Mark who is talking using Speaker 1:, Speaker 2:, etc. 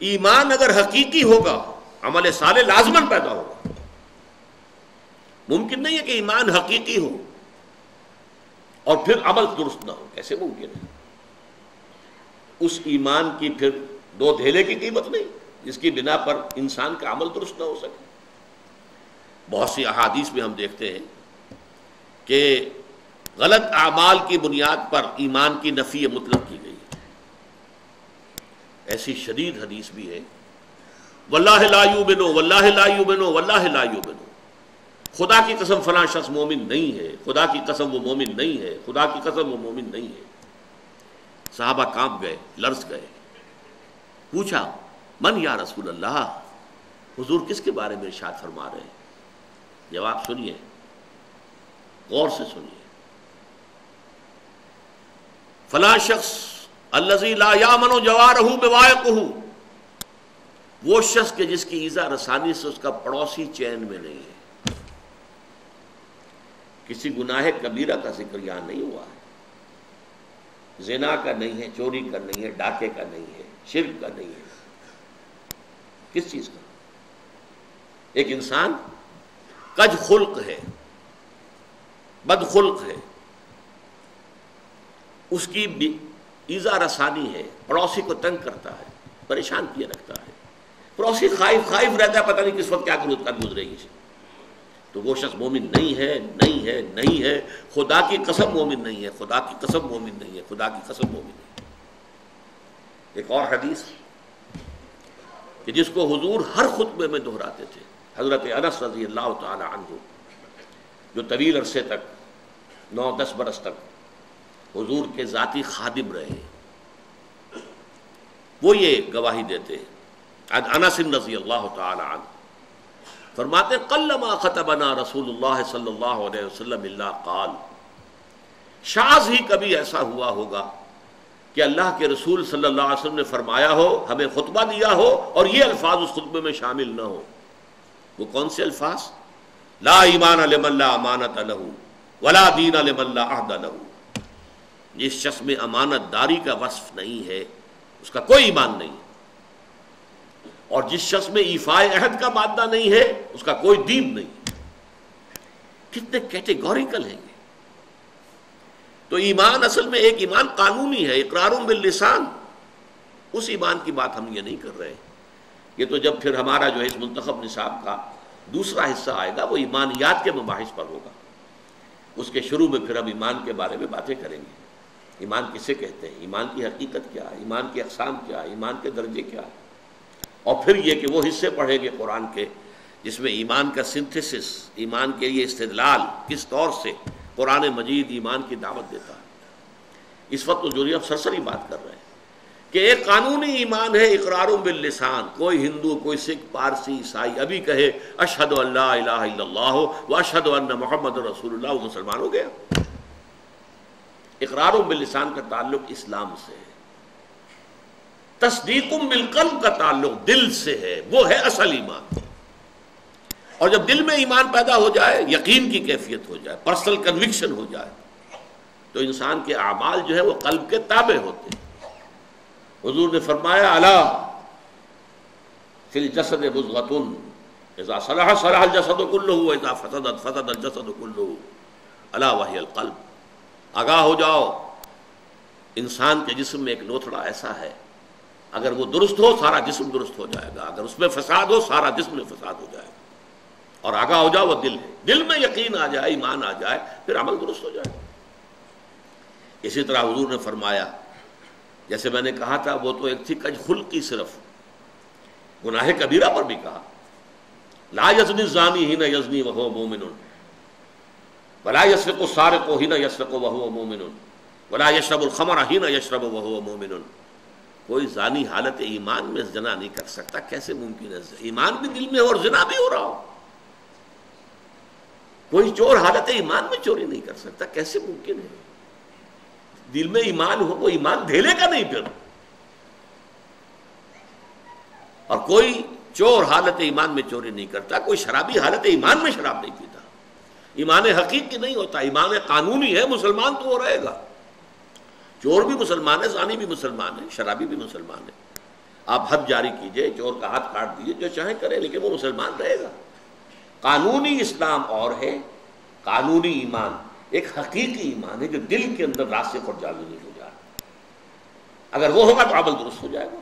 Speaker 1: ایمان اگر حقیقی ہوگا عمل صالح لازماً پیدا ہوگا. ممکن نہیں ہے کہ ایمان حقیقی ہو اور پھر عمل درست نہ ہو. کیسے ممکن ہے؟ اس ایمان کی پھر دو دھیلے کی قیمت نہیں جس کی بنا پر انسان کا عمل درست نہ ہو سکے. بہت سی احادیث میں ہم دیکھتے ہیں کہ غلط اعمال کی بنیاد پر ایمان کی نفی مطلق کی گئی. ایسی شدید حدیث بھی ہے، واللہ لا یؤمنو واللہ لا یؤمنو واللہ لا یؤمنو، خدا کی قسم فلاں شخص مومن نہیں ہے، خدا کی قسم وہ مومن نہیں ہے، خدا کی قسم وہ مومن نہیں ہے. صحابہ کانپ گئے، لرز گئے. پوچھا من یا رسول اللہ، حضور کس کے بارے میں ارشاد فرما رہے ہیں؟ جواب سنیے، غور سے سنیے. فلاں شخص الذی لا یامن جوارہ بوائقہ، وہ شخص کہ جس کی ایذا رسانی سے اس کا پڑوسی چین میں نہیں ہے. کسی گناہ کبیرہ کا ذکر یہاں نہیں ہوا ہے. زنا کا نہیں ہے، چوری کا نہیں ہے، ڈاکے کا نہیں ہے، شرک کا نہیں ہے. کس چیز کا؟ ایک انسان کج خلق ہے، بد خلق ہے، اس کی ایذا رسانی ہے، پڑوسی کو تنگ کرتا ہے، پریشان کیے رکھتا ہے، پڑوسی خائف رہتا ہے، پتہ نہیں کس وقت کیا گزرے گی. تو وہ شخص مومن نہیں ہے، نہیں ہے، نہیں ہے. خدا کی قسم مومن نہیں ہے، خدا کی قسم مومن نہیں ہے، خدا کی قسم مومن نہیں ہے. ایک اور حدیث کہ جس کو حضور ہر خطبے میں دہراتے تھے، حضرت انس رضی اللہ تعالی عنہ جو طویل عرصے تک 9-10 برس تک حضور کے ذاتی خادم رہے، وہ یہ گواہی دیتے ہیں. انس رضی اللہ تعالی عنہ فرماتے قلما خطبنا رسول اللہ صلی اللہ علیہ وسلم الا قال، شاذ ہی کبھی ایسا ہوا ہوگا کہ اللہ کے رسول صلی اللہ علیہ وسلم نے فرمایا ہو، ہمیں خطبہ دیا ہو اور یہ الفاظ اس خطبے میں شامل نہ ہو. وہ کون سے الفاظ؟ لا ایمان لمن لا امانت لہ ولا دین لمن لا عہد لہ. جس شخص میں امانت داری کا وصف نہیں ہے اس کا کوئی ایمان نہیں، اور جس شخص میں ایفاء عہد کا مادہ نہیں ہے اس کا کوئی دین نہیں. کتنے کیٹیگوریکل ہیں یہ. تو ایمان اصل میں ایک ایمان قانونی ہے، اقرار باللسان. اس ایمان کی بات ہم یہ نہیں کر رہے. یہ تو جب پھر ہمارا جو ہے اس منتخب نصاب کا دوسرا حصہ آئے گا وہ ایمانیات کے مباحث پر ہوگا. اس کے شروع میں پھر ہم ایمان کے بارے میں باتیں کریں گے. ایمان کسے کہتے ہیں، ایمان کی حقیقت کیا ہے، ایمان کی اقسام کیا ہے، ایمان کے درجے کیا ہے. اور پھر یہ کہ وہ حصے پڑھیں گے قرآن کے جس میں ایمان کا سنتھسس، ایمان کے لیے استدلال کس طور سے قرآن مجید ایمان کی دعوت دیتا ہے. اس وقت تو جو ہم سرسری بات کر رہے ہیں کہ ایک قانونی ایمان ہے اقرار باللسان. کوئی ہندو، کوئی سکھ، پارسی، عیسائی ابھی کہے اشہد ان لا الہ الا اللہ و اشہد ان محمد رسول اللہ، وہ مسلمان ہو گیا. اقرار باللسان کا تعلق اسلام سے ہے، تصدیق بالقلب کا تعلق دل سے ہے، وہ ہے اصل ایمان. اور جب دل میں ایمان پیدا ہو جائے، یقین کی کیفیت ہو جائے، پرسنل کنوکشن ہو جائے، تو انسان کے اعمال جو ہے وہ قلب کے تابع ہوتے ہیں. حضور نے فرمایا الا فی الجسد مضغۃ اذا صلح صلح الجسد كلہ واذا فسدت فسد الجسد كلہ الا وہی القلب. آگاہ ہو جاؤ، انسان کے جسم میں ایک لوتھڑا ایسا ہے، اگر وہ درست ہو سارا جسم درست ہو جائے گا، اگر اس میں فساد ہو سارا جسم میں فساد ہو جائے گا. اور آگاہ ہو جاؤ وہ دل ہے. دل میں یقین آ جائے، ایمان آ جائے، پھر عمل درست ہو جائے. اسی طرح حضور نے فرمایا، جیسے میں نے کہا تھا وہ تو ایک تھی کج خلقی، صرف گناہ کبیرہ پر بھی کہا لا یزنی الزانی حین یزنی وہو مومن ولا یسرق السارق حین یسرق وہو مومن ولا یشرب الخمر حین یشرب وہو مومن. کوئی زانی حالت ایمان میں زنا نہیں کر سکتا. کیسے ممکن ہے؟ ایمان بھی دل میں ہو اور زنا بھی ہو رہا ہو. کوئی چور حالت ایمان میں چوری نہیں کر سکتا. کیسے ممکن ہے؟ دل میں ایمان ہو، وہ ایمان دھیلے کا نہیں پھر. اور کوئی چور حالت ایمان میں چوری نہیں کرتا، کوئی شرابی حالت ایمان میں شراب نہیں پیتا. ایمان حقیقی نہیں ہوتا، ایمان قانونی ہے. مسلمان تو وہ رہے گا، چور بھی مسلمان ہے، زانی بھی مسلمان ہے، شرابی بھی مسلمان ہے. آپ حد جاری کیجئے، چور کا ہاتھ کاٹ دیجئے، جو چاہیں کریں، لیکن وہ مسلمان رہے گا۔ قانونی اسلام اور ہے، قانونی ایمان ایک حقیقی ایمان ہے جو دل کے اندر راسخ اور جاوید ہو جائے، اگر وہ ہوگا تو عمل درست ہو جائے گا۔